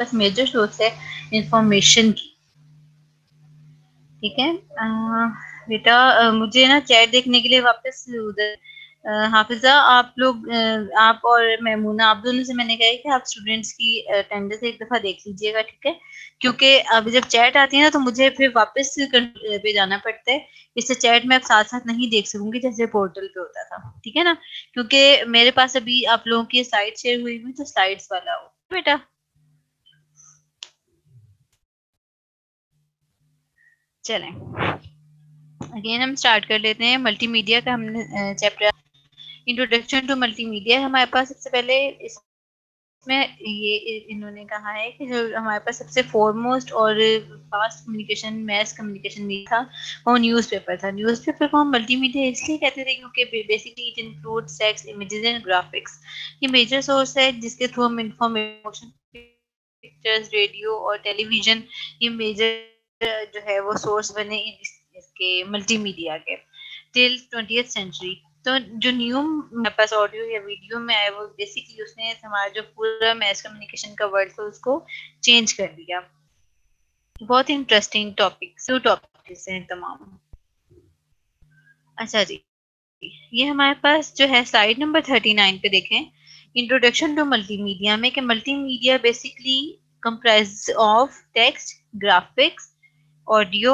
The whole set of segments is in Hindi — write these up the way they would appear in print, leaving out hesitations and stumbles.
पास मेजर सोर्स है इंफॉर्मेशन की। ठीक है बेटा, मुझे ना चैट देखने के लिए वापस उधर हाफिजा, आप लोग आप और मैमूना, आप दोनों से मैंने कहा है कि आप स्टूडेंट्स की अटेंडेंस एक दफा देख लीजिएगा, ठीक है? क्योंकि अब जब चैट आती है ना तो मुझे फिर वापस पे जाना पड़ता है, इससे चैट में अब साथ साथ नहीं देख सकूंगी जैसे पोर्टल पे होता था, ठीक है ना? क्योंकि मेरे पास अभी आप लोगों की स्लाइड शेयर हुई हुई तो स्लाइड्स वाला हो बेटा। चलें अगेन हम स्टार्ट कर लेते हैं। मल्टीमीडिया का हमने चैप्टर इंट्रोडक्शन टू मल्टीमीडिया हमारे पास सबसे पहले इसमें ये इन्होंने कहा है कि जो हमारे पास सबसे फॉरमोस्ट और फास्ट कम्युनिकेशन मैस कम्युनिकेशन में था वो न्यूज़पेपर था। न्यूज़पेपर को हम मल्टीमीडिया इसलिए कहते थे क्योंकि basically it includes text, images and graphics. ये मेजर सोर्स है जिसके थ्रू हम इंफॉर्मेशन, पिक्चर्स, रेडियो और टेलीविजन, ये मेजर जो है वो सोर्स बने इसके मल्टीमीडिया के टिल 20th सेंचुरी। तो जो न्यू मेरे पास ऑडियो या वीडियो में आया वो बेसिकली उसने हमारा जो पूरा मैस कम्युनिकेशन का वर्ड था उसको चेंज कर दिया। बहुत ही इंटरेस्टिंग टॉपिक्स हैं तमाम। अच्छा जी, ये हमारे पास जो है स्लाइड नंबर 39 पे देखें, इंट्रोडक्शन टू मल्टीमीडिया में कि multimedia basically comprise of text, graphics, audio,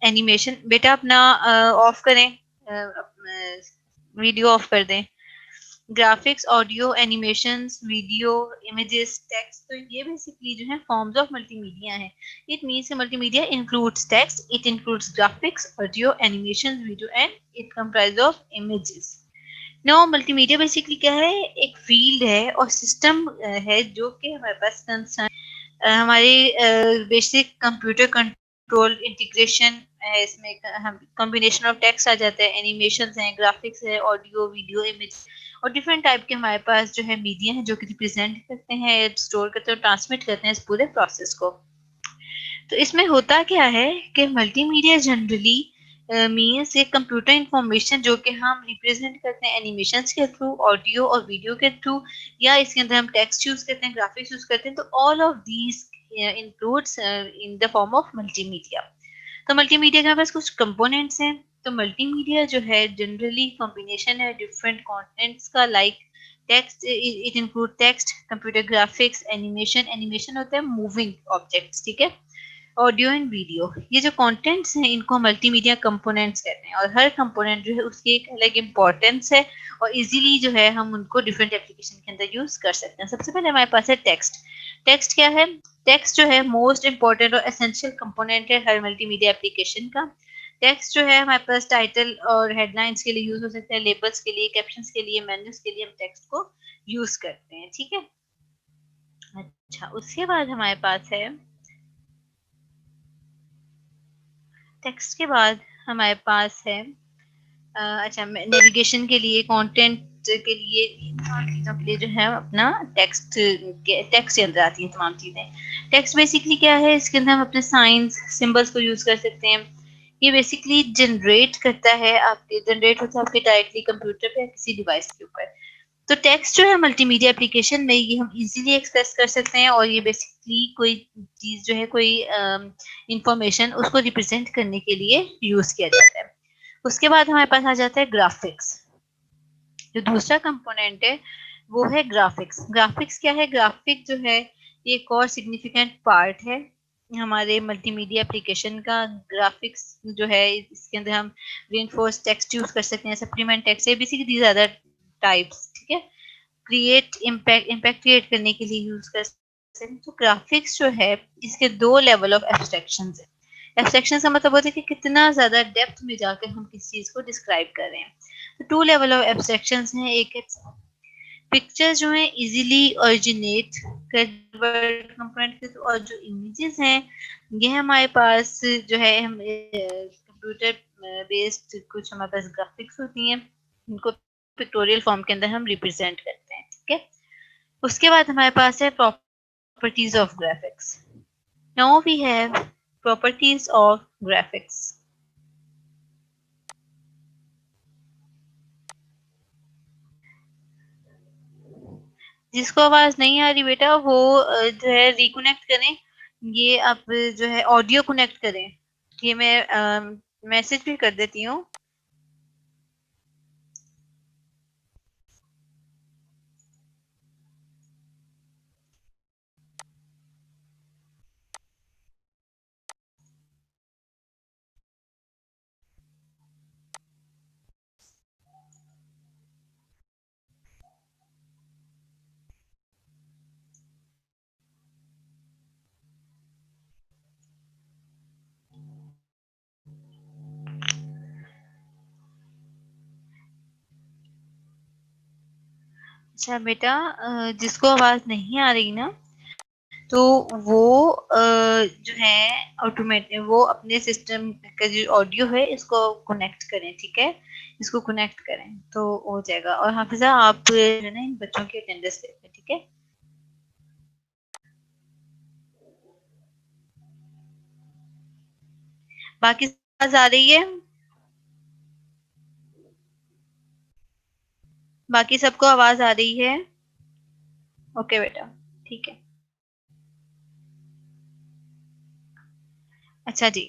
animation. बेटा अपना ऑफ करें, वीडियो ऑफ कर दें। Graphics, audio, animations, video, images, text, तो ये बेसिकली जो है फॉर्म्स ऑफ मल्टीमीडिया है। It means multimedia includes text, it includes graphics, audio, animations, video and it comprise of images. No multimedia basically क्या है, एक फील्ड है और सिस्टम है जो कि हमारे पास कंसर्न हमारी बेसिक कंप्यूटर कंट्रोल इंटीग्रेशन है। इसमें हम कॉम्बिनेशन ऑफ टेक्स्ट आ जाता है, एनिमेशंस हैं, ग्राफिक्स है, ऑडियो, वीडियो, इमेज और डिफरेंट टाइप के हमारे पास जो है मीडिया है जो कि रिप्रेजेंट करते हैं, स्टोर करते हैं, ट्रांसमिट करते हैं इस पूरे प्रोसेस को। तो इसमें होता क्या है कि मल्टीमीडिया जनरली मीन्स एक कंप्यूटर इंफॉर्मेशन जो कि हम रिप्रेजेंट करते हैं एनिमेशंस के थ्रू, ऑडियो और वीडियो के थ्रू, या इसके अंदर हम टेक्स्ट यूज करते हैं, ग्राफिक्स यूज करते हैं, तो all of these includes in the form of multimedia. तो मल्टीमीडिया के पास कुछ कंपोनेंट्स हैं। तो मल्टीमीडिया जो है जनरली कॉम्बिनेशन है डिफरेंट कंटेंट्स का, like text, it include text, computer graphics, animation. Animation होता है मूविंग ऑब्जेक्ट्स, ठीक है? ऑडियो एंड वीडियो, ये जो कंटेंट्स हैं इनको मल्टीमीडिया कंपोनेंट्स कहते हैं और हर कंपोनेंट जो है उसकी एक अलग इंपॉर्टेंस है और इजीली जो है हम उनको डिफरेंट एप्लीकेशन के अंदर यूज कर सकते हैं। सबसे पहले हमारे पास है टेक्स्ट। टेक्स्ट क्या है? टेक्स्ट जो है मोस्ट इंपॉर्टेंट और एसेंशियल कंपोनेंट है हर मल्टीमीडिया एप्लीकेशन का। टेक्स्ट जो है हमारे पास टाइटल और हेडलाइंस के लिए यूज हो सकता है, लेबल्स के लिए, कैप्शंस के लिए, मेन्यूज के लिए हम टेक्स्ट को यूज करते हैं, ठीक है? अच्छा, उसके बाद हमारे पास है टेक्स्ट के बाद हमारे पास है अच्छा, नेविगेशन के लिए, कंटेंट के लिए, इन चीज़ों के लिए जो है अपना टेक्स्ट के अंदर आती है तमाम चीज़ें। टेक्स्ट बेसिकली क्या है, इसके अंदर हम अपने साइंस, सिंबल्स को यूज़ कर सकते हैं। ये बेसिकली जनरेट करता है, आपके जनरेट होता है आपके डायरेक्टली कंप्यूटर पे या किसी डिवाइस के ऊपर। तो टेक्स्ट जो है मल्टीमीडिया एप्लीकेशन में ये हम इजीली एक्सप्रेस कर सकते हैं और ये बेसिकली कोई चीज़ जो है, कोई इंफॉर्मेशन उसको रिप्रेजेंट करने के लिए यूज़ किया जाता है। उसके बाद हमारे पास आ जाता है ग्राफिक्स। जो दूसरा कंपोनेंट है वो है ग्राफिक्स। ग्राफिक्स क्या है? ग्राफिक जो है ये एक और सिग्निफिकेंट पार्ट है हमारे मल्टीमीडिया एप्लीकेशन का। ग्राफिक्स जो है इसके अंदर हम रीइंफोर्स टेक्स्ट यूज कर सकते हैं, supplement text, basically these other types, ठीक है? क्रिएट इम्पैक्ट क्रिएट करने के लिए यूज कर सकते हैं। तो ग्राफिक्स जो है इसके दो लेवल ऑफ एब्स्ट्रैक्शन है। एब्स्ट्रैक्शन का मतलब होता है कि कितना ज्यादा डेप्थ में जाकर हम किस चीज को डिस्क्राइब कर रहे हैं। तो टू लेवल ऑफ एब्स्ट्रैक्शन हैं। एक है पिक्चर जो है इजीली ओरिजिनेट कर कंपोनेंट के, और जो इमेजेस हैं ये हमारे पास जो है हम कंप्यूटर बेस्ड कुछ हमारे पास ग्राफिक्स होती हैं, इनको पिक्टोरियल फॉर्म के अंदर हम रिप्रेजेंट करते हैं, ठीक है? उसके बाद हमारे पास है properties of graphics. Now we have properties of graphics. जिसको आवाज नहीं आ रही बेटा वो जो है रिकनेक्ट करें, ये आप जो है ऑडियो कनेक्ट करें। ये मैं मैसेज भी कर देती हूँ। अच्छा बेटा, जिसको आवाज नहीं आ रही ना, तो वो जो है ऑटोमेटिक वो अपने सिस्टम का जो ऑडियो है इसको कनेक्ट करें, ठीक है, इसको कनेक्ट करें तो हो जाएगा। और हाफिजा आप जो है ना इन बच्चों की अटेंडेंस लेते, ठीक है। बाकी आवाज आ रही है? बाकी सबको आवाज आ रही है? ओके बेटा, ठीक है। अच्छा जी,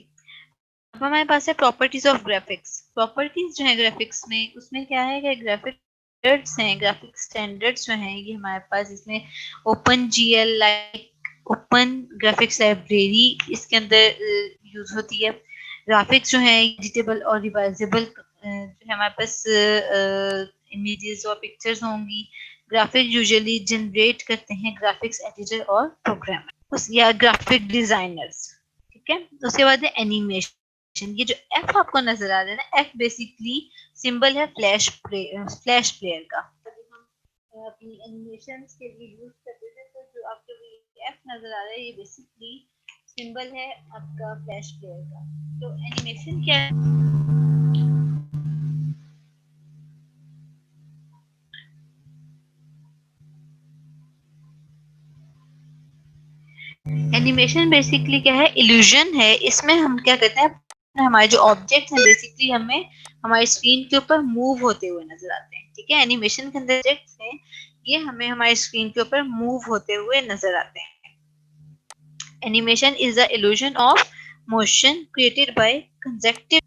अब हमारे पास है प्रॉपर्टीज ऑफ ग्राफिक्स। प्रॉपर्टीज जो है ग्राफिक्स में, उसमें क्या है कि ग्राफिक स्टैंडर्ड्स हैं, ग्राफिक स्टैंडर्ड्स जो हैं ये हमारे पास इसमें open GL like open graphics library इसके अंदर यूज होती है। ग्राफिक्स जो है एडिटेबल और रिवाइजेबल जो है हमारे पास इमेजेस और पिक्चर्स होंगी। ग्राफिक यूजुअली जनरेट करते हैं ग्राफिक्स एडिटर और प्रोग्रामर या ग्राफिक डिजाइनर्स, ठीक है। उसके बाद है एनिमेशन। ये जो एफ आपको नजर आ रहा है ना, एफ बेसिकली सिंबल है फ्लैश प्लेयर का। हम अपनी एनिमेशन के लिए यूज करते थे, तो जो आपको एफ नजर आ रहा है ये बेसिकली सिंबल है आपका फ्लैश प्लेयर का। तो एनिमेशन क्या है? एनिमेशन बेसिकली क्या है, इल्यूजन है। इसमें हम क्या करते हैं, हमारे जो ऑब्जेक्ट हैं बेसिकली हमें हमारी स्क्रीन के ऊपर मूव होते हुए नजर आते हैं, ठीक है। एनिमेशन के अंदर ऑब्जेक्ट्स हैं ये हमें हमारी स्क्रीन के ऊपर मूव होते हुए नजर आते हैं। Animation is the illusion of motion created by conjunctive.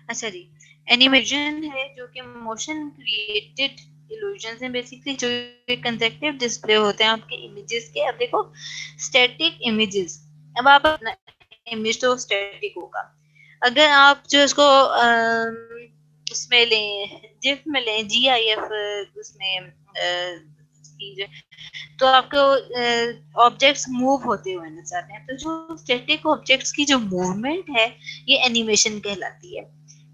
अच्छा जी, एनिमेशन है जो कि मोशन क्रिएटेड इल्यूजन है बेसिकली, जो कंजेक्टिव डिस्प्ले होते हैं आपके इमेजेस के। अब देखो स्टैटिक इमेजेस, अब आप अपना इमेज तो स्टैटिक होगा। अगर आप जो इसको उसमें लें, जिफ में लें, GIF उसमें तो आपको ऑब्जेक्ट्स मूव होते हुए नजर आते हैं। तो जो स्टैटिक ऑब्जेक्ट्स की जो मूवमेंट है ये एनिमेशन कहलाती है।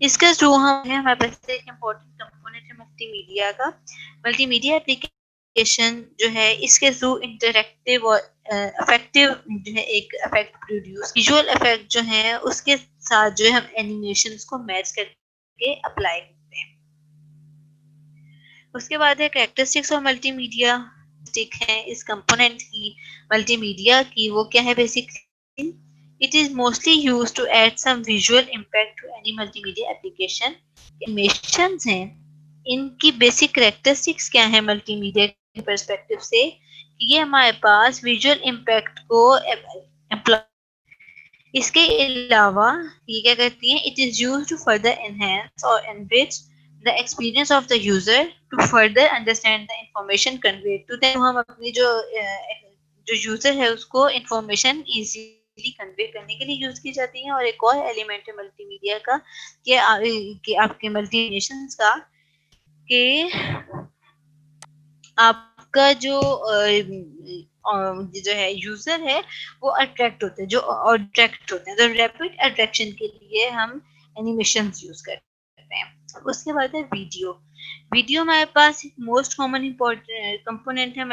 इसके थ्रू हम है हमारे पास एक इम्पोर्टेंट कंपोनेंट है मल्टीमीडिया का। मल्टीमीडिया एप्लीकेशन जो है इसके थ्रू इंटरेक्टिव और इफेक्टिव जो है एक इफेक्ट प्रोड्यूस, विजुअल इफेक्ट जो है उसके साथ जो है हम एनिमेशंस को मैच करके अप्लाई करते हैं। उसके बाद है कैरेक्टरिस्टिक्स ऑफ मल्टीमीडिया। स्टिक है इस कंपोनेंट की मल्टीमीडिया की, वो क्या है basically, it is mostly used to add some visual impact to any multimedia application. Animations हैं, इनकी बेसिक कैरेक्टरिस्टिक्स क्या है मल्टीमीडिया के पर्सपेक्टिव से, ये हमारे पास विजुअल इम्पैक्ट को इसके अलावा ये क्या करती हैं, it is use to further enhance और enrich the experience of the user to further understand the information conveyed to them. हम अपनी जो यूजर है उसको इंफॉर्मेशन इजीली कन्वे करने के लिए यूज की जाती है। और एक और एलिमेंट है मल्टीमीडिया का कि आपके मल्टीनेशन का कि आपका जो है यूजर है वो अट्रैक्ट होते हैं, जो अट्रैक्ट होते हैं, तो रैपिड अट्रैक्शन के लिए हम एनिमेशन यूज करते हैं। उसके बाद है वीडियो। वीडियो हमारे पास मोस्ट कॉमन इम्पोर्टेंट कंपोनेंट है।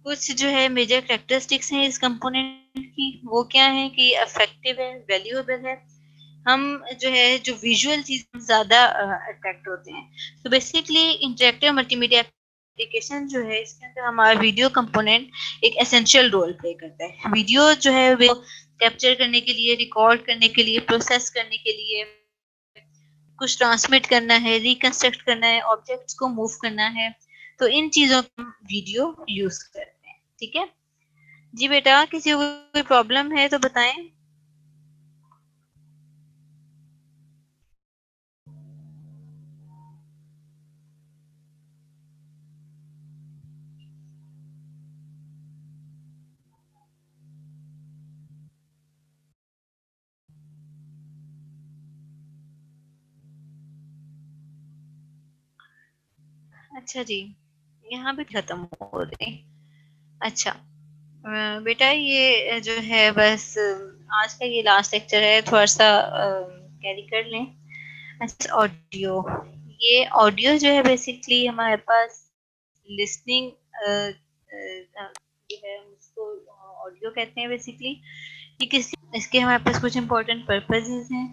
कुछ जो है मेजर कैरेक्टरिस्टिक्स हैं इस कंपोनेंट की, वो क्या है कि इफेक्टिव है, वैल्यूएबल है। हम जो है जो विजुअल चीज ज्यादा अट्रैक्ट होते हैं। तो बेसिकली इंटरेक्टिव मल्टीमीडिया एप्लीकेशन जो है इसके अंदर हमारा वीडियो कंपोनेंट एक एसेंशियल रोल प्ले करता है। वीडियो जो है वो कैप्चर करने के लिए, रिकॉर्ड करने के लिए, प्रोसेस करने के लिए, कुछ ट्रांसमिट करना है, रिकंस्ट्रक्ट करना है, ऑब्जेक्ट्स को मूव करना है, तो इन चीजों का वीडियो यूज करते हैं। ठीक है जी बेटा, किसी को कोई प्रॉब्लम है तो बताएं। अच्छा जी, यहाँ भी खत्म हो रहे। अच्छा बेटा, ये जो है बस आज का ये लास्ट लेक्चर है, थोड़ा सा कैरी कर लें। अच्छा, ऑडियो, ये ऑडियो जो है बेसिकली हमारे पास लिसनिंग जो है उसको ऑडियो कहते हैं बेसिकली। ये किसी इसके हमारे पास कुछ इंपॉर्टेंट पर्पसेस हैं।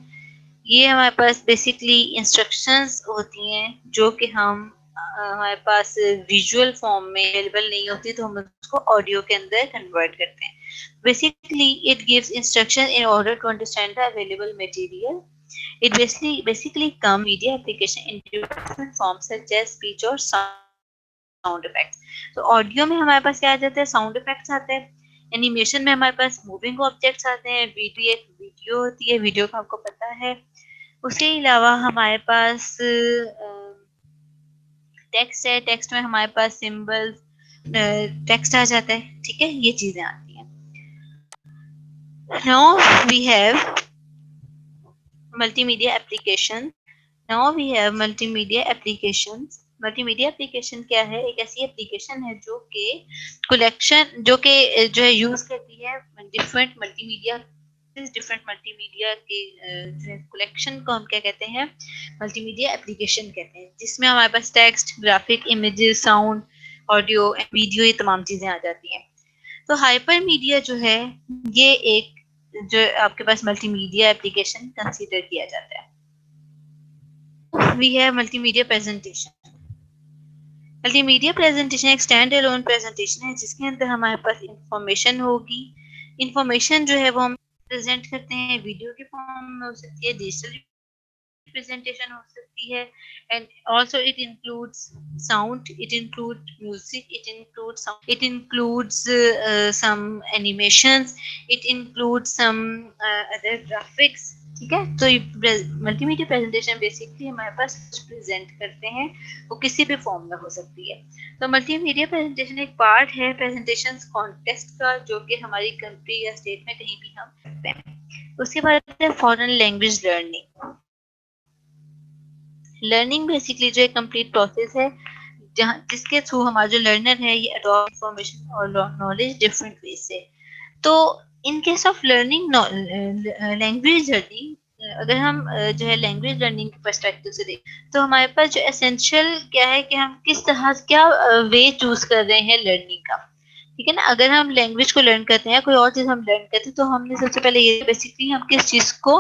ये हमारे पास बेसिकली इंस्ट्रक्शंस होती हैं जो कि हम हमारे पास विजुअल फॉर्म में अवेलेबल नहीं होती, तो हम उसको ऑडियो के अंदर कन्वर्ट करते हैं। Basically it gives instruction in order to understand the available material. It basically come media application in different forms such as speech और साउंड इफेक्ट्स। तो ऑडियो में हमारे पास क्या आ जाता है, साउंड इफेक्ट्स आते हैं। एनिमेशन में हमारे पास मूविंग ऑब्जेक्ट्स आते हैं। वीडियो, एक वीडियो होती है, वीडियो का आपको पता है। उसके अलावा हमारे पास टेक्स्ट है, टेक्स्ट में हमारे पास सिंबल टेक्स्ट आ जाता है। ठीक है, ये चीजें आती हैं। Now we have multimedia application. Now we have multimedia application. Multimedia application क्या है? एक ऐसी एप्लीकेशन है जो कि कलेक्शन जो है यूज करती है डिफरेंट मल्टीमीडिया, डिफरेंट मल्टीमीडिया के जो है कलेक्शन को हम क्या कहते हैं, मल्टीमीडिया एप्लीकेशन कहते हैं, जिसमें हमारे पास text, graphic, images, sound, audio, video, ये तमाम चीजें आ जाती हैं। तो हाइपर मीडिया जो है, ये एक जो आपके पास मल्टीमीडिया एप्लीकेशन कंसीडर किया जाता है। We have multimedia presentation. Multimedia presentation एक स्टैंड अलोन प्रेजेंटेशन है जिसके अंदर हमारे पास इंफॉर्मेशन होगी। इंफॉर्मेशन जो है वो हम प्रेजेंट करते हैं, वीडियो के फॉर्म में हो सकती है, डिजिटल प्रेजेंटेशन हो सकती है, and also it includes sound, it includes music, it includes some animations, it includes some other graphics. ठीक है, तो मल्टीमीडिया प्रेजेंटेशन बेसिकली हमारे पास प्रेजेंट करते हैं, वो किसी भी फॉर्म में हो सकती है। तो मल्टीमीडिया प्रेजेंटेशन एक पार्ट है प्रेजेंटेशन कॉन्टेस्ट का, जो कि हमारी कंट्री या स्टेट में कहीं भी हम करते हैं। उसके बाद है foreign language learning. Learning basically जो एक कंप्लीट प्रोसेस है जहाँ जिसके थ्रू हमारा जो लर्नर है ये अडॉप्ट इंफॉर्मेशन और नॉलेज डिफरेंट वे से। तो in case of learning language learning, अगर हम जो है लैंग्वेज लर्निंग के पर्सपेक्टिव से देखें तो हमारे पास जो एसेंशियल क्या है कि हम किस तरह क्या वे चूज कर रहे हैं लर्निंग का। ठीक है ना, अगर हम लैंग्वेज को लर्न करते हैं, कोई और चीज हम लर्न करते हैं, तो हमने सबसे पहले ये बेसिकली हम किस चीज को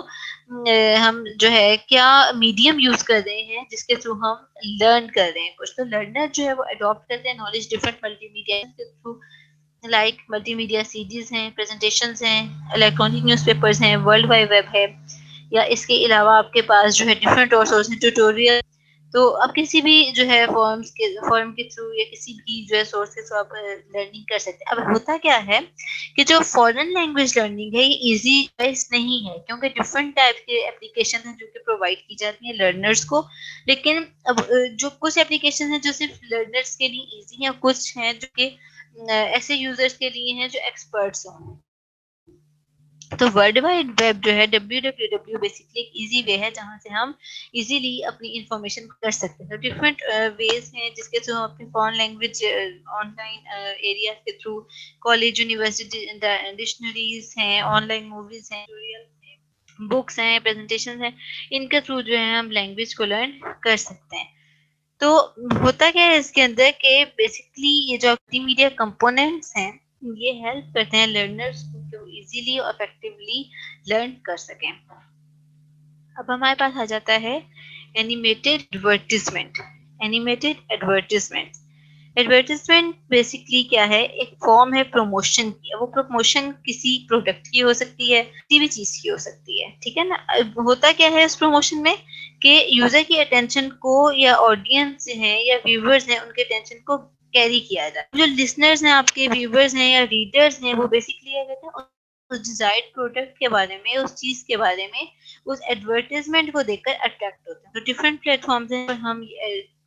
हम जो है क्या मीडियम यूज कर रहे हैं जिसके थ्रू हम लर्न कर रहे हैं कुछ। तो लर्नर जो है वो अडॉप्ट करते हैं नॉलेज डिफरेंट मल्टीमीडिया के थ्रू, लाइक मल्टीमीडिया सीरीज हैं, प्रेजेंटेशंस हैं, इलेक्ट्रॉनिक न्यूज़पेपर्स हैं, वर्ल्ड वाइड वेब है, या इसके अलावा आपके पास जो है डिफरेंट और सोर्स हैं, ट्यूटोरियल। तो अब किसी भी जो है फॉर्म के थ्रू या किसी भी जो है सोर्स के थ्रू आप लर्निंग कर सकते हैं। अब होता क्या है कि जो फॉरेन लैंग्वेज लर्निंग है ये इजी वाइज नहीं है, क्योंकि डिफरेंट टाइप के एप्लीकेशन हैं जो कि प्रोवाइड की जाती हैं लर्नर्स को। लेकिन अब जो कुछ एप्लीकेशन हैं जो सिर्फ लर्नर्स के लिए इजी हैं, कुछ हैं जो कि ऐसे यूजर्स के लिए हैं जो एक्सपर्ट्स हों। तो वर्ल्ड वाइड वेब जो है www बेसिकली एक इजी वे है जहां से हम इजीली अपनी इंफॉर्मेशन कर सकते हैं। तो डिफरेंट वेज हैं जिसके थ्रू हम अपनी फॉरेन लैंग्वेज ऑनलाइन एरिया के थ्रू, कॉलेज, यूनिवर्सिटी, डिक्शनरीज हैं, ऑनलाइन मूवीज हैं, बुक्स हैं, प्रेजेंटेशन हैं, इनके थ्रू जो है हम लैंग्वेज को लर्न कर सकते हैं। तो होता क्या है इसके अंदर कि बेसिकली ये जो मल्टीमीडिया कंपोनेंट्स हैं ये हेल्प करते हैं लर्नर्स को इजीली और इफेक्टिवली लर्न कर सकें। अब हमारे पास आ जाता है animated advertisement. Animated advertisement advertisement basically क्या है, एक फॉर्म है प्रमोशन की। वो प्रमोशन किसी प्रोडक्ट की हो सकती है, किसी भी चीज की हो सकती है, ठीक है ना। होता क्या है उस प्रमोशन में कि यूजर की अटेंशन को या ऑडियंस है या व्यूवर्स हैं उनके अटेंशन को कैरी किया जाए। जो लिसनर्स हैं, आपके व्यूवर्स हैं या रीडर्स हैं, वो बेसिकली क्या कहते हैं, उस डिजायर्ड प्रोडक्ट के बारे में, उस चीज के बारे में, उस एडवर्टाइजमेंट को देखकर अट्रैक्ट होते हैं। तो डिफरेंट प्लेटफॉर्म्स हैं पर हम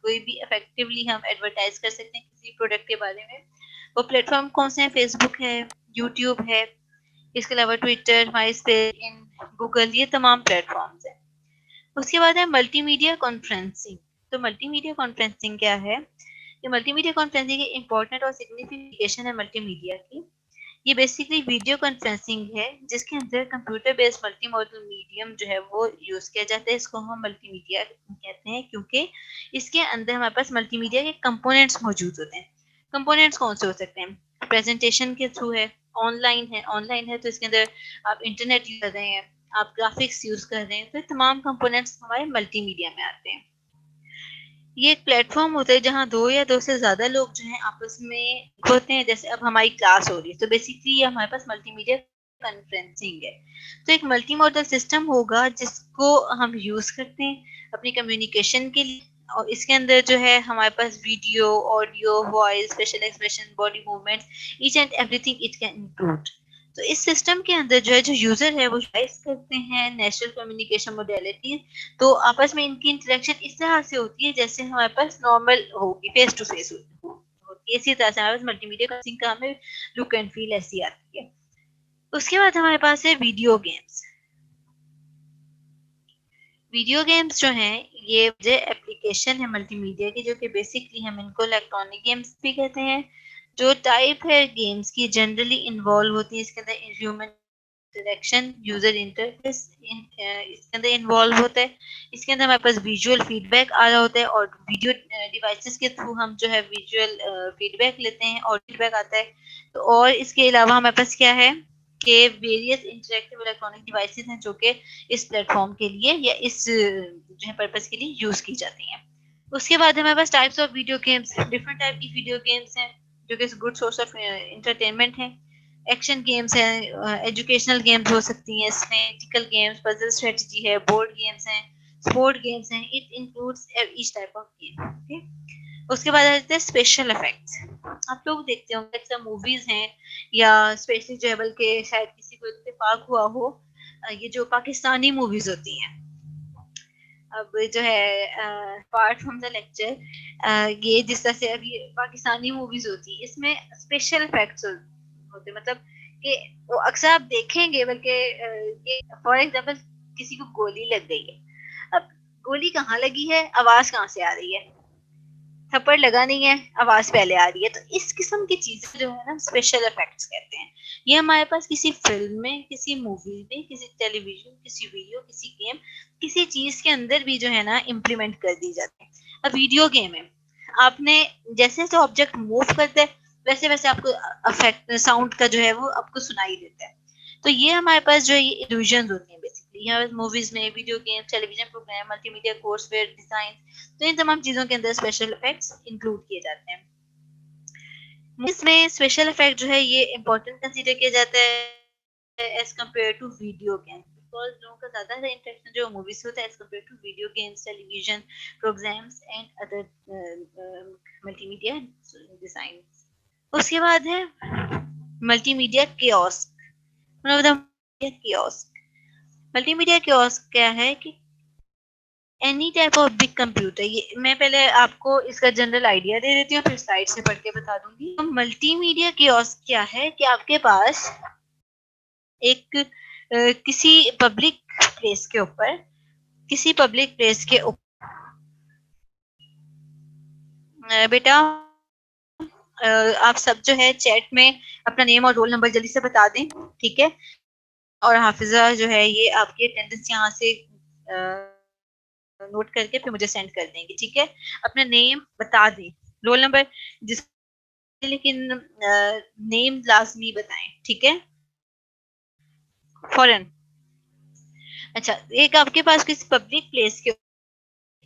कोई भी इफेक्टिवली हम एडवर्टाइज कर सकते हैं किसी प्रोडक्ट के बारे में। वो प्लेटफॉर्म कौन से हैं? फेसबुक है, यूट्यूब है, इसके अलावा ट्विटर, माइस्पेस, इन गूगल, ये तमाम प्लेटफॉर्म्स हैं। उसके बाद है मल्टीमीडिया कॉन्फ्रेंसिंग। तो मल्टीमीडिया कॉन्फ्रेंसिंग क्या है? ये मल्टीमीडिया कॉन्फ्रेंसिंग की इंपॉर्टेंट और सिग्निफिकेशन है मल्टीमीडिया की। ये बेसिकली वीडियो कॉन्फ्रेंसिंग है जिसके अंदर computer based multi modal medium जो है वो यूज किया जाता है। इसको हम मल्टीमीडिया कहते हैं क्योंकि इसके अंदर हमारे पास मल्टीमीडिया के कंपोनेंट्स मौजूद होते हैं। कंपोनेंट्स कौन से हो सकते हैं? प्रेजेंटेशन के थ्रू है, ऑनलाइन है तो इसके अंदर आप इंटरनेट यूज कर रहे हैं, आप ग्राफिक्स यूज कर रहे हैं, तो तमाम कंपोनेंट्स हमारे मल्टीमीडिया में आते हैं। ये एक प्लेटफॉर्म होता है जहाँ दो या दो से ज्यादा लोग जो हैं आपस में होते हैं। जैसे अब हमारी क्लास हो रही है तो बेसिकली ये हमारे पास मल्टीमीडिया कॉन्फ्रेंसिंग है। तो एक मल्टी मॉडल सिस्टम होगा जिसको हम यूज करते हैं अपनी कम्युनिकेशन के लिए। और इसके अंदर जो है हमारे पास video, audio, voice, facial expression, body movement, each and everything it can include. तो इस सिस्टम के अंदर जो है जो यूजर है वो यूटिलाइज करते हैं नेचुरल कम्युनिकेशन मोडेलिटी। तो आपस में इनकी इंटरेक्शन इस तरह से होती है जैसे हमारे पास नॉर्मल होगी, फेस टू फेस होती है। इसी तरह से हमारे पास मल्टीमीडिया कॉन्फ्रेंसिंग का हमें लुक एंड फील ऐसी आती है। उसके बाद हमारे पास है वीडियो गेम्स। वीडियो गेम्स जो हैं ये जो एप्लीकेशन है मल्टीमीडिया की, जो कि बेसिकली हम इनको इलेक्ट्रॉनिक गेम्स भी कहते हैं। जो टाइप है गेम्स की जनरली इन्वॉल्व होती है, इसके अंदर ह्यूमन इंटरेक्शन, यूजर इंटरफेस इसके अंदर इन्वॉल्व होता है। इसके अंदर हमारे पास विजुअल फीडबैक आ रहा होता है और वीडियो डिवाइसेस के थ्रू हम जो है विजुअल फीडबैक लेते हैं और फीडबैक आता है। तो और इसके अलावा हमारे पास क्या है कि वेरियस इंटरेक्टिव इलेक्ट्रॉनिक डिवाइसेस हैं जो कि इस प्लेटफॉर्म के लिए या इस जो है पर्पस के लिए यूज की जाती हैं। उसके बाद हमारे पास types of video games, different type की वीडियो गेम्स हैं जो कि गुड सोर्स ऑफ इंटरटेनमेंट है। एक्शन गेम्स हैं, एजुकेशनल गेम्स हो सकती हैं, इसमें एथिकल गेम्स, पजल स्ट्रेटजी है, बोर्ड गेम्स हैं, स्पोर्ट गेम्स हैं। It includes each type of game. Okay, उसके बाद आ जाते हैं स्पेशल इफेक्ट्स। आप लोग देखते होंगे अक्सर मूवीज हैं या स्पेशली जो है, बल्कि शायद किसी को इत्तेफाक हुआ हो, ये जो पाकिस्तानी मूवीज होती हैं, अब जो है अपार्ट फ्रॉम द लेक्चर, ये जिस तरह से अभी पाकिस्तानी मूवीज होती है इसमें स्पेशल इफेक्ट्स होते, मतलब कि वो अक्सर आप देखेंगे, बल्कि ये फॉर एग्जांपल किसी को गोली लग गई है। अब गोली कहाँ लगी है, आवाज कहाँ से आ रही है? थप्पड़ लगा नहीं है, आवाज पहले आ रही है। तो इस किस्म की चीजें जो है ना स्पेशल इफेक्ट्स कहते हैं। ये हमारे पास किसी फिल्म में, किसी मूवी में, किसी टेलीविजन, किसी वीडियो, किसी गेम, किसी चीज के अंदर भी जो है ना इम्प्लीमेंट कर दी जाती है। अब वीडियो गेम है, आपने जैसे जैसे ऑब्जेक्ट मूव करते हैं वैसे वैसे आपको अफेक्ट साउंड का जो है वो आपको सुनाई देता है। तो ये हमारे पास जो है ये इल्यूजन होती है बेसिकली। यहाँ मूवीज में, video game, television program, multimedia courseware design, तो इन तमाम चीजों के अंदर स्पेशल इफेक्ट्स इंक्लूड किए जाते हैं। मूवीज में स्पेशल इफेक्ट जो है ये इम्पोर्टेंट कंसीडर किया जाता है as compare to video game, because लोगों का ज्यादा इंटरेक्शन जो मूवीज होता है as compare to video games, television programs and other multimedia design. उसके बाद है multimedia kiosk. Kiosk, multimedia kiosk क्या है कि any type of big computer. ये मैं पहले आपको इसका जनरल आइडिया दे देती हूँ फिर स्लाइड से पढ़ के बता दूंगी। तो मल्टीमीडिया कियोस्क क्या है कि आपके पास एक किसी पब्लिक प्लेस के ऊपर, किसी पब्लिक प्लेस के ऊपर बेटा आप सब जो है चैट में अपना नेम और रोल नंबर जल्दी से बता दें, ठीक है। और हाफिजा जो है ये आपकी अटेंडेंस यहाँ से नोट करके फिर मुझे सेंड कर देंगे, ठीक है। अपना नेम बता दें, रोल नंबर जिस, लेकिन नेम लाजमी बताएं, ठीक है, फौरन। अच्छा, एक आपके पास किसी पब्लिक प्लेस के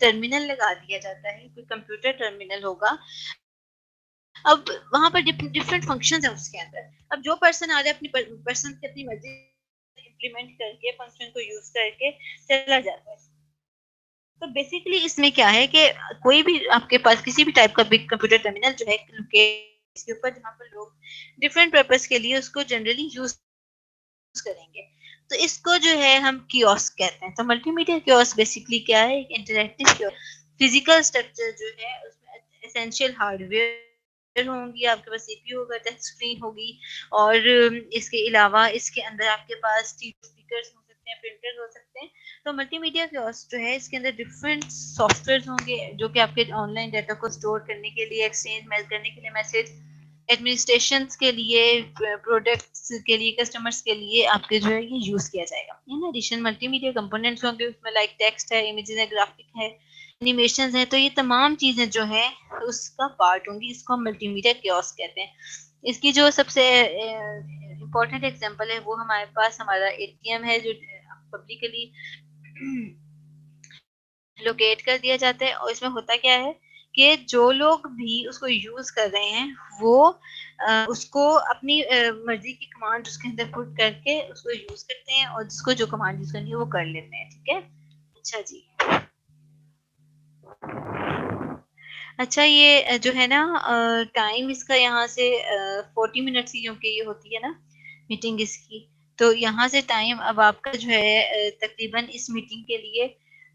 टर्मिनल लगा दिया जाता है, कोई कंप्यूटर टर्मिनल होगा अब वहां पर डिफरेंट फंक्शंस है उसके अंदर। अब जो पर्सन आ रहा है अपनी पर्सन की अपनी मर्जी इम्प्लीमेंट करके फंक्शन को यूज करके चला जाता है। तो बेसिकली इसमें क्या है कि कोई भी आपके पास किसी भी टाइप का बिग कंप्यूटर टर्मिनल जो है इसके ऊपर जहाँ पर लोग डिफरेंट पर्पस के लिए उसको जनरली यूज करेंगे, तो इसको जो है हम कियोस्क कहते हैं। तो मल्टीमीडिया कियोस्क बेसिकली क्या है, एक इंटरैक्टिव कियोस्क, फिजिकल स्ट्रक्चर जो है उसमें एसेंशियल हार्डवेयर होंगी, आपके पास सीपीयू होगा, टच स्क्रीन होगी, और इसके अलावा इसके अंदर आपके पास स्पीकर्स हो सकते हैं, प्रिंटर हो सकते हैं। तो मल्टीमीडिया कियोस्क जो है इसके अंदर डिफरेंट सॉफ्टवेयर होंगे जो कि आपके ऑनलाइन डाटा को स्टोर करने के लिए, एक्सचेंज मेल करने के लिए, मैसेज एडमिनिस्ट्रेशन के लिए, प्रोडक्ट्स के लिए, कस्टमर्स के लिए आपके जो है ये यूज किया जाएगा। इन एडिशन मल्टीमीडिया कंपोनेंट्स होंगे, उसमें लाइक टेक्स्ट है, इमेजेस है, ग्राफिक है, एनिमेशन है, तो ये तमाम चीजें जो है उसका पार्ट होंगी, इसको हम मल्टीमीडिया कियोस्क कहते हैं। इसकी जो सबसे इम्पोर्टेंट एग्जांपल है वो हमारे पास हमारा एटीएम है, जो पब्लिकली लोकेट कर दिया जाता है। और इसमें होता क्या है कि जो लोग भी उसको यूज कर रहे हैं वो उसको अपनी मर्जी की कमांड उसके अंदर पुट करके उसको यूज करते हैं, और जिसको जो कमांड यूज करनी है वो कर लेते हैं। ठीक है, अच्छा जी। अच्छा, ये जो है ना टाइम इसका यहाँ से 40 मिनट की क्योंकि ये होती है ना मीटिंग इसकी, तो यहाँ से टाइम अब आपका जो है तकरीबन इस मीटिंग के लिए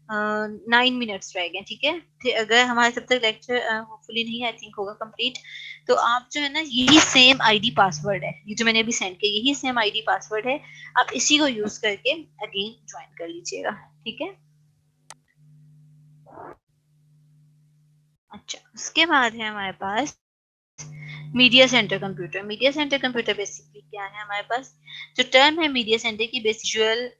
9 मिनट्स रह गए। ठीक है, फिर अगर हमारे तब तक लेक्चर होपफुली नहीं आई थिंक होगा कंप्लीट, तो आप जो है ना यही सेम आईडी पासवर्ड है, ये जो मैंने अभी सेंड किया यही सेम आईडी पासवर्ड है, आप इसी को यूज करके अगेन ज्वाइन कर लीजिएगा। ठीक है, अच्छा उसके बाद है हमारे पास media center computer. Media center computer basically क्या है, हमारे पास जो टर्म है मीडिया सेंटर की, बेसिक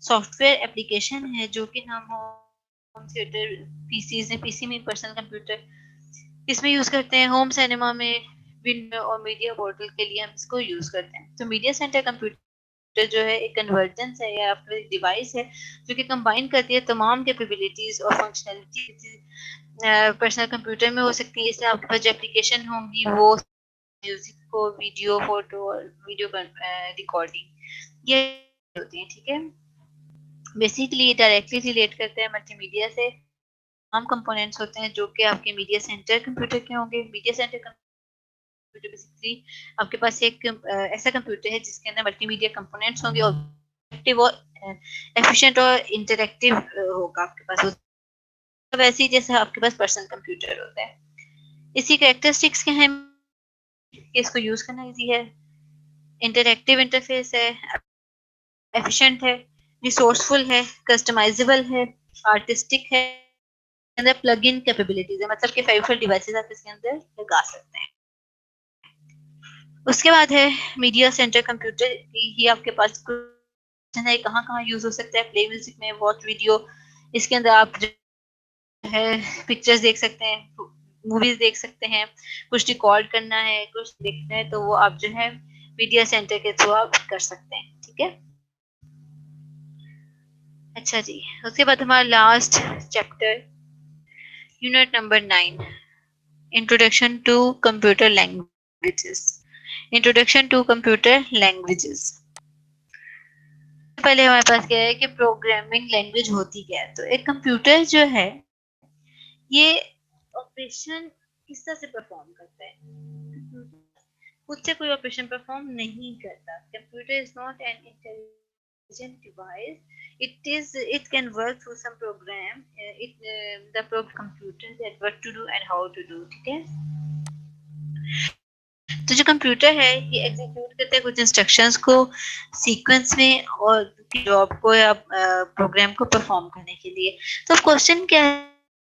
सॉफ्टवेयर एप्लीकेशन है जो कि हम होम थिएटर पीसीज में, पीसी में पर्सनल कंप्यूटर इसमें यूज करते हैं, होम सिनेमा में, विंडो और मीडिया पोर्टल के लिए हम इसको यूज करते हैं। तो मीडिया सेंटर कंप्यूटर जो है एक कन्वर्जेंस है या फिर एक डिवाइस है जो कि कंबाइन करती है तमाम कैपेबिलिटीज और फंक्शनैलिटी पर्सनल कंप्यूटर में हो सकती है। इसमें आपके पास जो एप्लीकेशन होंगी वो म्यूजिक को, वीडियो, फोटो और वीडियो रिकॉर्डिंग ये होती है। ठीक है, बेसिकली डायरेक्टली रिलेट करते हैं मल्टीमीडिया से। हम कंपोनेंट्स होते हैं जो कि आपके मीडिया सेंटर कंप्यूटर के होंगे। मीडिया सेंटर कंप्यूटर बेसिकली आपके पास एक ऐसा कंप्यूटर है जिसके अंदर मल्टीमीडिया कंपोनेंट्स होंगे और एक्टिव और एफिशिएंट और इंटरैक्टिव होगा आपके पास, वैसे ही जैसे आपके पास पर्सनल कंप्यूटर होता है। इसी कैरेक्टरिस्टिक्स के हैं कि इसको यूज करना इजी है, इंटरैक्टिव इंटरफेस है, एफिशिएंट है, रिसोर्सफुल है, कस्टमाइजेबल है, आर्टिस्टिक है, अंदर प्लग इन कैपेबिलिटीज है, मतलब कि फेवरेट डिवाइसेस आप इसके अंदर लगा सकते हैं। उसके बाद है मीडिया सेंटर कंप्यूटर, ही आपके पास है कहाँ कहाँ यूज हो सकता है, प्ले म्यूजिक में, वॉच वीडियो, इसके अंदर आप जो है पिक्चर्स देख सकते हैं, मूवीज देख सकते हैं, कुछ रिकॉर्ड करना है, कुछ देखना है, तो वो आप जो है मीडिया सेंटर के थ्रू आप कर सकते हैं। ठीक है, अच्छा जी। उसके बाद हमारा last chapter, unit number 9, introduction to computer languages. Introduction to computer languages, पहले हमारे पास क्या है कि प्रोग्रामिंग लैंग्वेज होती क्या है। तो एक कंप्यूटर जो है ये ऑपरेशन किस तरह से परफॉर्म करता है, खुद से कोई ऑपरेशन परफॉर्म नहीं करता। Computer is not an intelligent device, it can work through some program, the computer that what to do and how to do। ठीक है, तो जो कंप्यूटर है ये एग्जीक्यूट करता है कुछ इंस्ट्रक्शंस को सीक्वेंस में और जॉब को या प्रोग्राम को परफॉर्म करने के लिए। तो क्वेश्चन क्या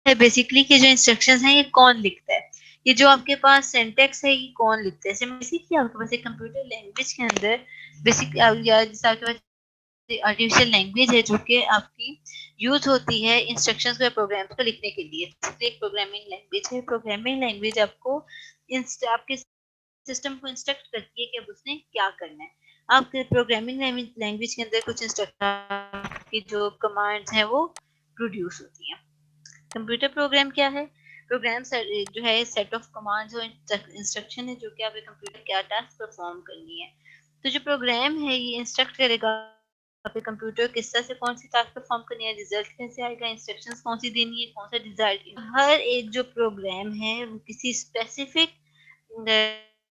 है बेसिकली कि जो इंस्ट्रक्शंस हैं ये कौन लिखता है, ये जो आपके पास सिंटैक्स है ये कौन लिखता है। जैसे बेसिकली आपके पास एक कंप्यूटर लैंग्वेज के अंदर बेसिक या जैसे आपके पास आर्टिफिशियल लैंग्वेज है जो कि आपकी यूज होती है इंस्ट्रक्शंस को या प्रोग्राम्स को लिखने के लिए, एक प्रोग्रामिंग लैंग्वेज है। प्रोग्रामिंग लैंग्वेज आपको आपके सिस्टम को इंस्ट्रक्ट करती है कि अब उसने क्या करना है। आपके प्रोग्रामिंग लैंग्वेज के अंदर कुछ इंस्ट्रक्शन की जो कमांड्स हैं वो प्रोड्यूस होती हैं। कंप्यूटर प्रोग्राम क्या है, प्रोग्राम जो है सेट ऑफ कमांड्स और इंस्ट्रक्शन है जो कि आपके कंप्यूटर क्या टास्क परफॉर्म करनी है। तो जो प्रोग्राम है ये इंस्ट्रक्ट करेगा आपके कंप्यूटर किस तरह से कौन सी टास्क परफॉर्म करनी है, रिजल्ट कैसे आएगा, इंस्ट्रक्शंस कौन सी देनी है, कौन सा रिजल्ट। हर एक जो प्रोग्राम है वो किसी स्पेसिफिक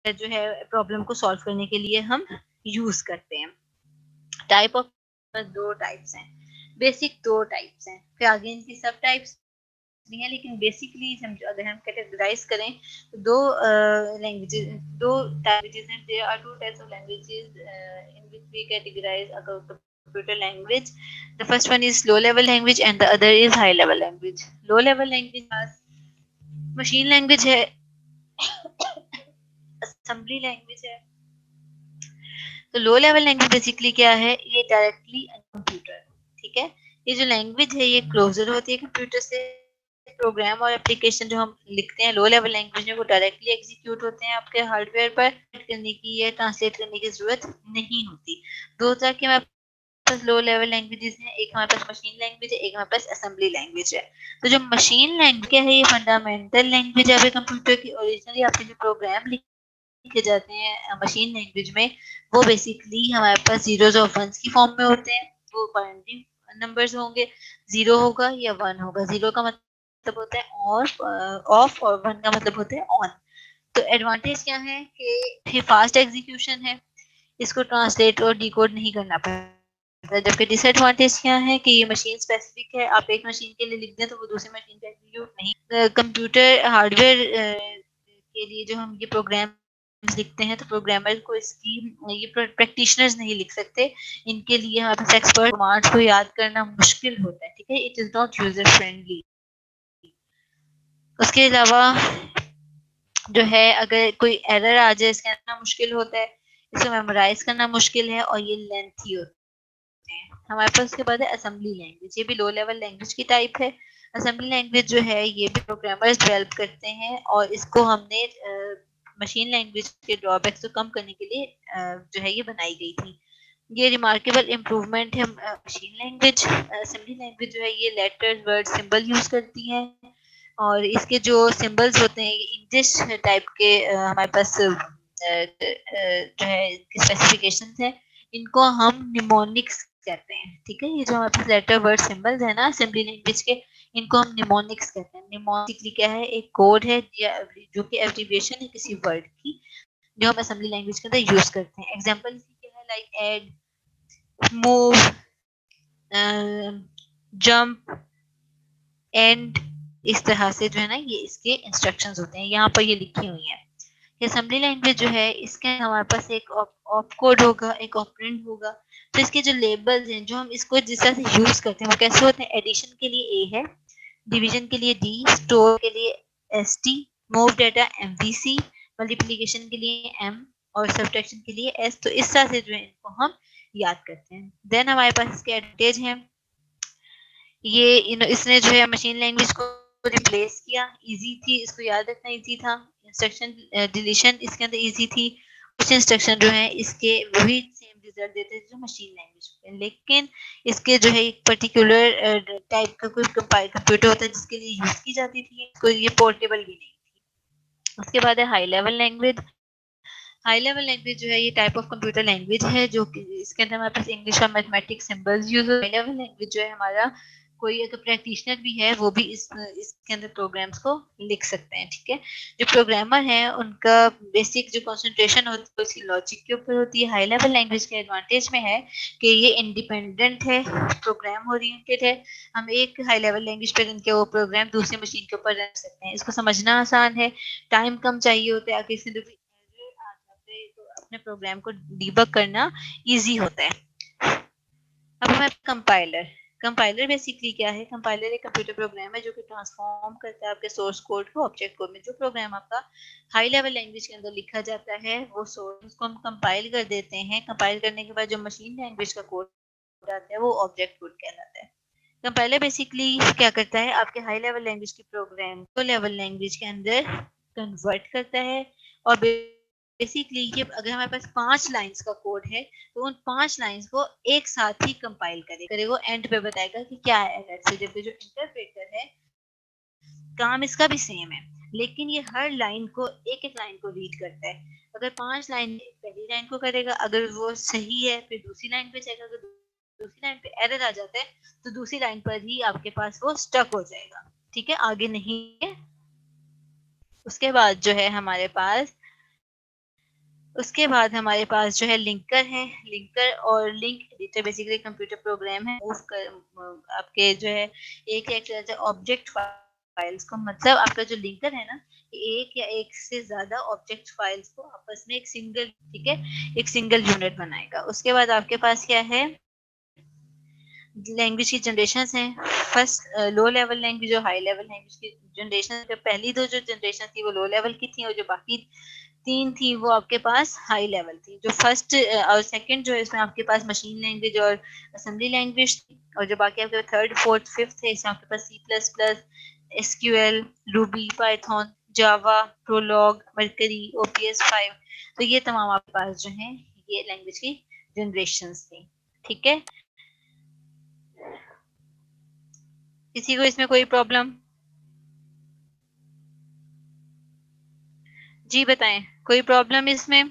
जो है प्रॉब्लम को सॉल्व करने के लिए हम यूज करते हैं। टाइप ऑफ दो टाइप्स हैं, बेसिक दो टाइप्स हैं, फिर आगे इनकी सब टाइप्स भी हैं, लेकिन बेसिकली अगर हम कैटेगराइज करें तो दो लैंग्वेजेस, दो लैंग्वेजेस हैं। There are two types of languages in which we categorise a computer language. The first one is low level language and the other is high level language. Low level language machine language है, assembly language है। तो लो लेवल लैंग्वेज बेसिकली क्या है, ये डायरेक्टली कंप्यूटर, ठीक है। ये जो लैंग्वेज है ये क्लोजर होती है कंप्यूटर से। प्रोग्राम और एप्लीकेशन जो हम लिखते हैं लो लेवल लैंग्वेज में वो डायरेक्टली एग्जीक्यूट होते हैं आपके हार्डवेयर पर, करने की या ट्रांसलेट करने की जरूरत नहीं होती। दो तरह के हमारे पास लो लेवल लैंग्वेजेस हैं, एक हमारे पास मशीन लैंग्वेज है, एक हमारे पास असेंबली लैंग्वेज है। तो जो मशीन लैंग्वेज क्या है, ये फंडामेंटल लैंग्वेज है आपके कंप्यूटर की। ओरिजिनली आपके जो प्रोग्राम लिखे जाते हैं मशीन लैंग्वेज में वो बेसिकली हमारे पास जीरोस और वंस की फॉर्म में होते हैं। वो बाइनरी नंबर्स होंगे, जीरो होगा या वन होगा। जीरो का मतलब होता है ऑफ और वन का मतलब होता है ऑन। तो एडवांटेज क्या है कि फास्ट एग्जीक्यूशन है, इसको ट्रांसलेट और डिकोड नहीं करना पड़ता। जबकि डिसएडवांटेज क्या है कि ये मशीन स्पेसिफिक है, आप एक मशीन के लिए लिख दें तो वो दूसरी मशीन पे एग्जीक्यूट नहीं। कंप्यूटर हार्डवेयर के लिए जो हम ये प्रोग्राम लिखते हैं तो प्रोग्रामर को इसकी ये प्रैक्टिशनर्स नहीं लिख सकते, इनके लिए हमारे पास एक्सपर्ट कमांड्स को याद करना मुश्किल होता है, ठीक है। It is not user friendly. उसके अलावा जो है अगर कोई एरर आ जाए इसके अंदर मुश्किल होता है, इसको मेमोराइज करना मुश्किल है और ये लेंथी होते हैं। हमारे पास उसके बाद है असेंबली लैंग्वेज, ये भी लो लेवल लैंग्वेज की टाइप है। असेंबली लैंग्वेज जो है ये भी प्रोग्रामर्स डेवलप करते हैं और इसको हमने मशीन लैंग्वेज के ड्रॉबैक्स को कम करने के लिए जो है ये बनाई गई थी। ये रिमार्केबल इम्प्रूवमेंट है मशीन लैंग्वेज। असेंबली लैंग्वेज जो है ये लेटर्स वर्ड सिंबल यूज करती है और इसके जो सिंबल्स होते हैं इंग्लिश टाइप के हमारे पास जो है स्पेसिफिकेशंस है, इनको हम निमोनिक्स कहते हैं, ठीक है। ये जो हमारे पास लेटर वर्ड सिंबल्स है ना असेंबली लैंग्वेज के, इनको हम निमोनिक्स कहते हैं। निमोनिकली क्या है, एक कोड है जो कि एब्रिविएशन है किसी वर्ड की, जो हम असेंबली लैंग्वेज के अंदर यूज करते हैं। एग्जांपल क्या है, like add, move, jump, and, इस तरह से जो है ना ये इसके इंस्ट्रक्शंस होते हैं, यहाँ पर ये लिखी हुई है। असेंबली लैंग्वेज जो है इसके हमारे पास एक ऑप कोड होगा, एक ऑपरेंड होगा। तो इसके जो लेबल्स हैं जो हम इसको जिस तरह से यूज करते हैं वो कैसे होते हैं, एडिशन के लिए ए है, डिवीजन के लिए डी, स्टोर के लिए S T, move data MVC, multiplication के लिए एम और सब्ट्रैक्शन के लिए एस। तो इस तरह से जो है इनको हम याद करते हैं। देन हमारे पास इसके एडवांटेज हैं, ये इसने जो है मशीन लैंग्वेज को रिप्लेस किया, इजी थी, इसको याद रखना इजी था। इंस्ट्रक्शन डिलीशन इसके अंदर इजी थी। कुछ इंस्ट्रक्शन जो है इसके वही सेम रिजल्ट देते थे जो मशीन लैंग्वेज पे, लेकिन इसके जो है एक पर्टिकुलर टाइप का कोई कंप्यूटर होता है जिसके लिए यूज की जाती थी, कोई ये पोर्टेबल भी नहीं थी। उसके बाद है high level language. High level language जो है ये टाइप ऑफ कंप्यूटर लैंग्वेज है जो कि इसके अंदर हमारे पास इंग्लिश और मैथमेटिक्स सिंबल्स यूज हो। हाई लेवल लैंग्वेज जो है हमारा कोई अगर प्रैक्टिशनर भी है वो भी इसके अंदर प्रोग्राम्स को लिख सकते हैं, ठीक है। जो प्रोग्रामर हैं उनका बेसिक जो कंसंट्रेशन होती है उसकी लॉजिक के ऊपर होती है। हाई लेवल लैंग्वेज के एडवांटेज में है कि ये इंडिपेंडेंट है, प्रोग्राम ओरिएंटेड है। हम एक हाई लेवल लैंग्वेज पे रन किया वो प्रोग्राम दूसरे मशीन के ऊपर रन सकते हैं। इसको समझना आसान है, टाइम कम चाहिए होता है, किसी भी तो अपने प्रोग्राम को डीबग करना इजी होता है। अब हमें कंपाइलर, कंपाइलर बेसिकली क्या है, कंपाइलर एक कंप्यूटर प्रोग्राम है जो कि ट्रांसफॉर्म करता है आपके सोर्स कोड को ऑब्जेक्ट कोड में। जो प्रोग्राम आपका हाई लेवल लैंग्वेज के अंदर लिखा जाता है वो सोर्स को हम कंपाइल कर देते हैं। कंपाइल करने के बाद जो मशीन लैंग्वेज का कोड आता है वो ऑब्जेक्ट कोड कहलाता है। कंपाइलर बेसिकली क्या करता है, आपके हाई लेवल लैंग्वेज के प्रोग्राम को लेवल लैंग्वेज के अंदर कन्वर्ट करता है। और बेसिकली ये अगर हमारे पास 5 लाइंस का कोड है तो उन 5 लाइंस को एक साथ ही कंपाइल करेगा, एंड पे बताएगा कि क्या है एरर से। जबकि जो इंटरप्रेटर है काम इसका भी सेम है, लेकिन ये हर लाइन को एक एक लाइन को रीड करता है। अगर 5 लाइन पहली लाइन को करेगा, अगर वो सही है फिर दूसरी लाइन पे चेक, अगर दूसरी लाइन पे एरर आ जाता है तो दूसरी लाइन पर ही आपके पास वो स्टक हो जाएगा। ठीक है, आगे नहीं है। उसके बाद जो है हमारे पास उसके बाद हमारे पास जो है लिंकर है। लिंकर और link editor basically computer program है, मूव कर आपके जो है एक एक ऑब्जेक्ट फाइल्स को, मतलब आपका जो लिंकर है ना, एक या एक से ज्यादा ऑब्जेक्ट फाइल्स को आपस में एक सिंगल, ठीक है, एक सिंगल यूनिट बनाएगा। उसके बाद आपके पास क्या है, लैंग्वेज की जनरेशन है। फर्स्ट लो लेवल लैंग्वेज और हाई लेवल लैंग्वेज की जनरेशन। पहली दो जो जनरेशन थी वो लो लेवल की थी, और जो बाकी 3 थी वो आपके पास हाई लेवल थी। जो फर्स्ट और सेकंड जो है इसमें आपके पास मशीन लैंग्वेज और असेंबली लैंग्वेज थी, और जो बाकी आपके थर्ड फोर्थ फिफ्थ है इसमें आपके पास C plus plus, SQL, ruby, python, java, prolog, mercury, OPS 5। तो ये तमाम आपके पास जो है ये लैंग्वेज की जनरेशन थी। ठीक है, किसी को इसमें कोई प्रॉब्लम? जी बताएं, कोई प्रॉब्लम इसमें?